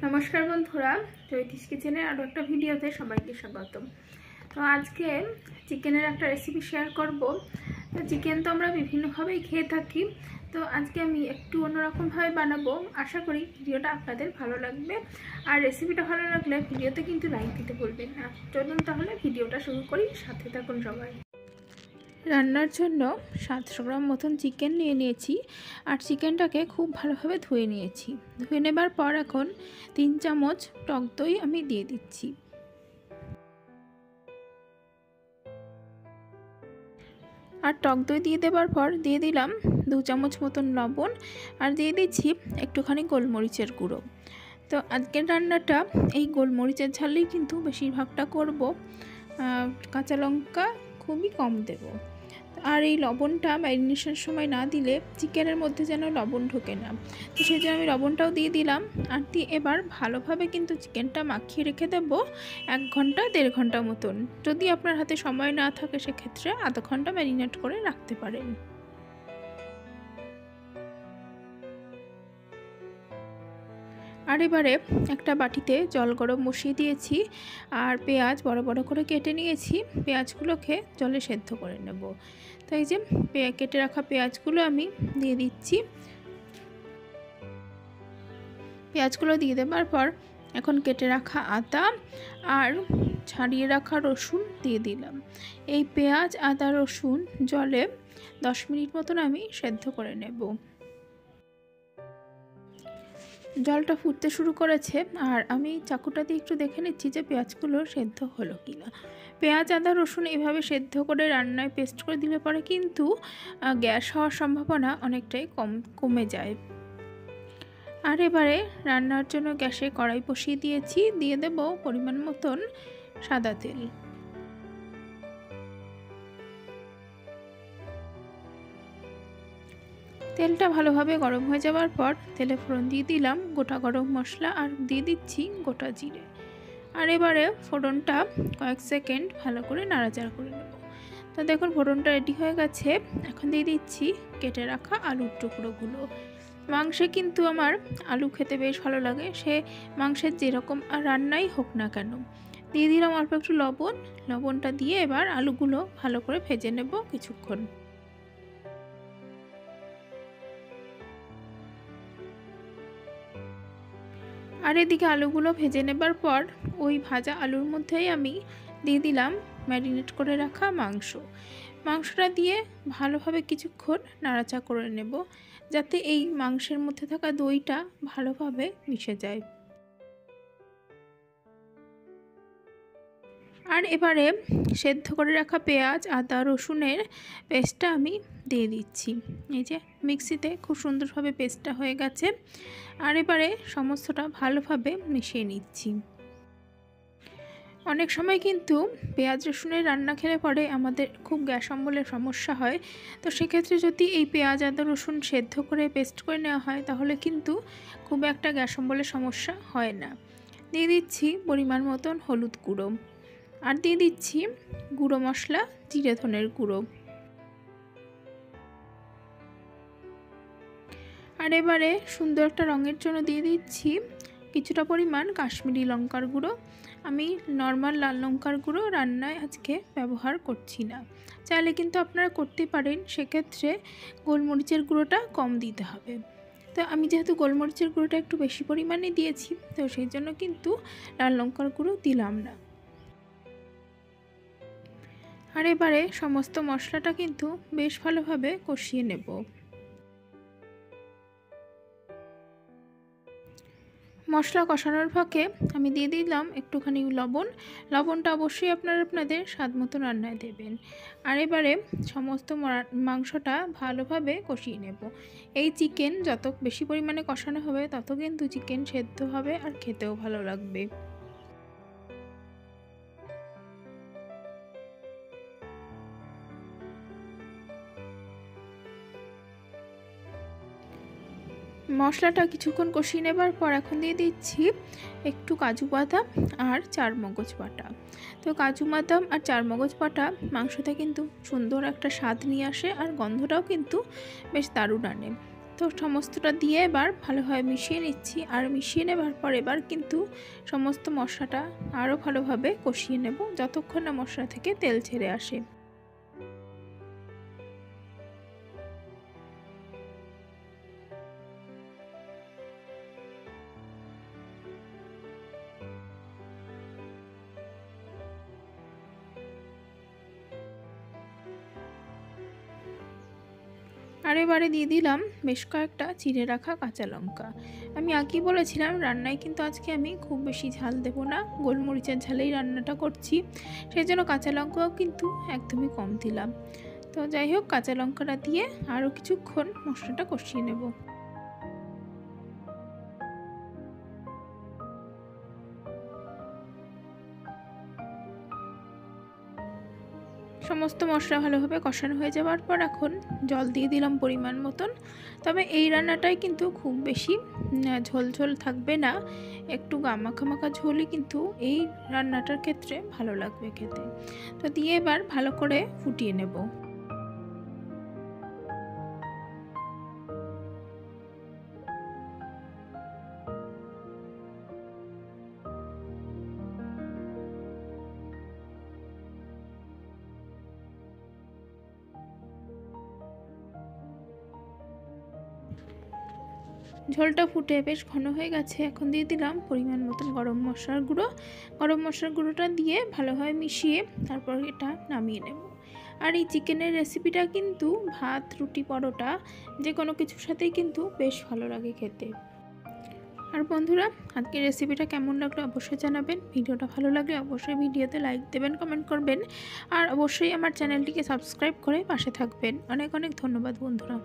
नमस्कार बंधुरा चैतिस किचेने आरो एक भिडियोते सबाइके स्वागतम। तो आज के चिकेनेर एक रेसिपि शेयर करब। तो चिकेन तो आमरा विभिन्न भावे खेये थाकी, तो आज के आमी एकटू अन्यरकम भावे बानाबो। आशा करी भिडियोटा आपनादेर भालो लागबे और रेसिपिटा भालो लागले भिडियोते किन्तु लाइक दिते भुलबेन ना। चलुन ताहले भिडियोटा शुरू करी, साथे थाकुन सबाई। রান্নার জন্য 700 গ্রাম মতন চিকেন নিয়ে নিয়েছি আর চিকেনটাকে খুব ভালোভাবে ধুয়ে নিয়েছি। ধুয়ে নেবার পর এখন 3 চামচ টক দই আমি দিয়ে দিচ্ছি। আর টক দই দিয়ে দেবার পর দিয়ে দিলাম 2 চামচ মতন লবণ আর দিয়ে দিচ্ছি একটুখানি গোলমরিচের গুঁড়ো। তো আজকের রান্নাটা এই গোলমরিচের ঝালেই কিন্তু বেশিরভাগটা করব। কাঁচা লঙ্কা খুবই কম দেব। আর এই লবণটা ম্যারিনেশনের সময় না দিলে চিকেনের মধ্যে যেন লবণ ঢোকে না, তো সেই জন্য আমি লবণটাও দিয়ে দিলাম। আর দিয়ে এবার ভালোভাবে কিন্তু চিকেনটা মাখিয়ে রেখে দেব 1 ঘন্টা 1.5 ঘন্টা মতন। যদি আপনার হাতে সময় না থাকে সেক্ষেত্রে আধা ঘন্টা ম্যারিনেট করে রাখতে পারেন। আর এবারে একটা বাটিতে জল গরম বসিয়ে দিয়েছি আর পেঁয়াজ বড় বড় করে কেটে নিয়েছি। পেঁয়াজগুলোকে জলে সেদ্ধ করে নেব। তো এই যে কেটে রাখা পেঁয়াজগুলো আমি দিয়ে দিচ্ছি। পেঁয়াজগুলো দিয়ে দেওয়ার পর এখন কেটে রাখা আদা আর ছাড়িয়ে রাখা রসুন দিয়ে দিলাম। এই পেঁয়াজ আদা রসুন জলে 10 মিনিট মতন আমি সেদ্ধ করে নেব। জলটা ফুটতে শুরু করেছে আর আমি চাকুটা দিয়ে একটু দেখে নিচ্ছি যে পেঁয়াজগুলো সেদ্ধ হলো কিনা। পেঁয়াজ আদা রসুন এভাবে সেদ্ধ করে রান্নায় পেস্ট করে দিলে পরে কিন্তু গ্যাস হওয়ার সম্ভাবনা অনেকটাই কমে যায়। আর এবারে রান্নার জন্য গ্যাসে কড়াই বসিয়ে দিয়েছি, দিয়ে দেব পরিমাণ মতন সাদা তেল। তেলটা ভালোভাবে গরম হয়ে যাওয়ার পর তেলে ফোড়ন দিয়ে দিলাম গোটা গরম মশলা আর দিয়ে দিচ্ছি গোটা জিরে। আর এবারে ফোড়নটা কয়েক সেকেন্ড ভালো করে নাড়াচাড়া করে নেব। তো দেখুন ফোড়নটা রেডি হয়ে গেছে। এখন দিয়ে দিচ্ছি কেটে রাখা আলুর টুকরোগুলো। মাংসে কিন্তু আমার আলু খেতে বেশ ভালো লাগে, সে মাংসের যেরকম আর রান্নাই হোক না কেন। দিয়ে দিলাম অল্প একটু লবণ। লবণটা দিয়ে এবার আলুগুলো ভালো করে ভেজে নেব কিছুক্ষণ। আর এদিকে আলুগুলো ভেজে নেবার পর ওই ভাজা আলুর মধ্যেই আমি দিয়ে দিলাম ম্যারিনেট করে রাখা মাংসটা দিয়ে ভালোভাবে কিছুক্ষণ নাড়াচাড়া করে নেব, যাতে এই মাংসের মধ্যে থাকা দইটা ভালোভাবে মিশে যায়। আর এবারে সেদ্ধ করে রাখা পেঁয়াজ আদা রসুনের পেস্টটা আমি দিয়ে দিচ্ছি। এই যে মিক্সিতে খুব সুন্দরভাবে পেস্টটা হয়ে গেছে। আর এবারে সমস্তটা ভালোভাবে মিশিয়ে নিচ্ছি। অনেক সময় কিন্তু পেঁয়াজ রসুনের রান্না খেলে পরে আমাদের খুব গ্যাস অম্বলের সমস্যা হয়। তো সেক্ষেত্রে যদি এই পেঁয়াজ আদা রসুন সেদ্ধ করে পেস্ট করে নেওয়া হয় তাহলে কিন্তু খুব একটা গ্যাস অম্বলের সমস্যা হয় না। দিয়ে দিচ্ছি পরিমাণ মতন হলুদ গুঁড়ো আর দিয়ে দিচ্ছি গুঁড়ো মশলা জিরে ধনের গুঁড়ো। আর এবারে সুন্দর একটা রঙের জন্য দিয়ে দিচ্ছি কিছুটা পরিমাণ কাশ্মীরি লঙ্কার গুঁড়ো। আমি নর্মাল লাল লঙ্কার গুঁড়ো রান্নায় আজকে ব্যবহার করছি না, চাইলে কিন্তু আপনারা করতে পারেন। সেক্ষেত্রে গোলমরিচের গুঁড়োটা কম দিতে হবে। তো আমি যেহেতু গোলমরিচের গুঁড়োটা একটু বেশি পরিমাণে দিয়েছি, তো সেই জন্য কিন্তু লাল লঙ্কার গুঁড়ো দিলাম না। আর এবারে সমস্ত মশলাটা কিন্তু বেশ ভালোভাবে কষিয়ে নেব। মশলা কষানোর ফাঁকে আমি দিয়ে দিলাম একটুখানি লবণটা অবশ্যই আপনাদের স্বাদ মতো রান্নায় দেবেন। আর এবারে সমস্ত মাংসটা ভালোভাবে কষিয়ে নেব। এই চিকেন যত বেশি পরিমাণে কষানো হবে তত কিন্তু চিকেন সেদ্ধ হবে আর খেতেও ভালো লাগবে। মশলাটা কিছুক্ষণ কষিয়ে নেবার পর এখন দিয়ে দিচ্ছি একটু কাজু বাদাম আর চারমগজ বাটা। তো কাজু বাদাম আর চারমগজ বাটা মাংসতে কিন্তু সুন্দর একটা স্বাদ নিয়ে আসে আর গন্ধটাও কিন্তু বেশ দারুণ আনে। তো তো সমস্তটা দিয়ে এবার ভালোভাবে মিশিয়ে নিচ্ছি। আর মিশিয়ে নেবার পর এবার কিন্তু সমস্ত মশলাটা আরও ভালোভাবে কষিয়ে নেব যতক্ষণ না মশলা থেকে তেল ছেড়ে আসে। আর এবারে দিয়ে দিলাম বেশ কয়েকটা চিড়ে রাখা কাঁচা লঙ্কা। আমি আগেই বলেছিলাম রান্নায় কিন্তু আজকে আমি খুব বেশি ঝাল দেব না, গোলমরিচের ঝালেই রান্নাটা করছি, সেই জন্য কাঁচা লঙ্কাও কিন্তু একদমই কম দিলাম। তো যাই হোক, কাঁচা লঙ্কাটা দিয়ে আরও কিছুক্ষণ মশলাটা কষিয়ে নেব। সমস্ত মশলা ভালোভাবে কষানো হয়ে যাওয়ার পর এখন জল দিয়ে দিলাম পরিমাণ মতন। তবে এই রান্নাটাই কিন্তু খুব বেশি ঝোল ঝোল থাকবে না, একটু মাখা ঝোলই কিন্তু এই রান্নাটার ক্ষেত্রে ভালো লাগবে খেতে। তো দিয়ে এবার ভালো করে ফুটিয়ে নেব। ঝোলটা ফুটে বেশ ঘন হয়ে গেছে। এখন দিয়ে দিলাম পরিমাণ মতন গরম মশলার গুঁড়ো। গরম মশলার গুঁড়োটা দিয়ে ভালোভাবে মিশিয়ে তারপর এটা নামিয়ে নেব। আর এই চিকেনের রেসিপিটা কিন্তু ভাত, রুটি, পরোটা যে কোনো কিছুর সাথেই কিন্তু বেশ ভালো লাগে খেতে। আর বন্ধুরা, আজকের রেসিপিটা কেমন লাগলো অবশ্যই জানাবেন। ভিডিওটা ভালো লাগলে অবশ্যই ভিডিওতে লাইক দেবেন, কমেন্ট করবেন, আর অবশ্যই আমার চ্যানেলটিকে সাবস্ক্রাইব করে পাশে থাকবেন। অনেক অনেক ধন্যবাদ বন্ধুরা।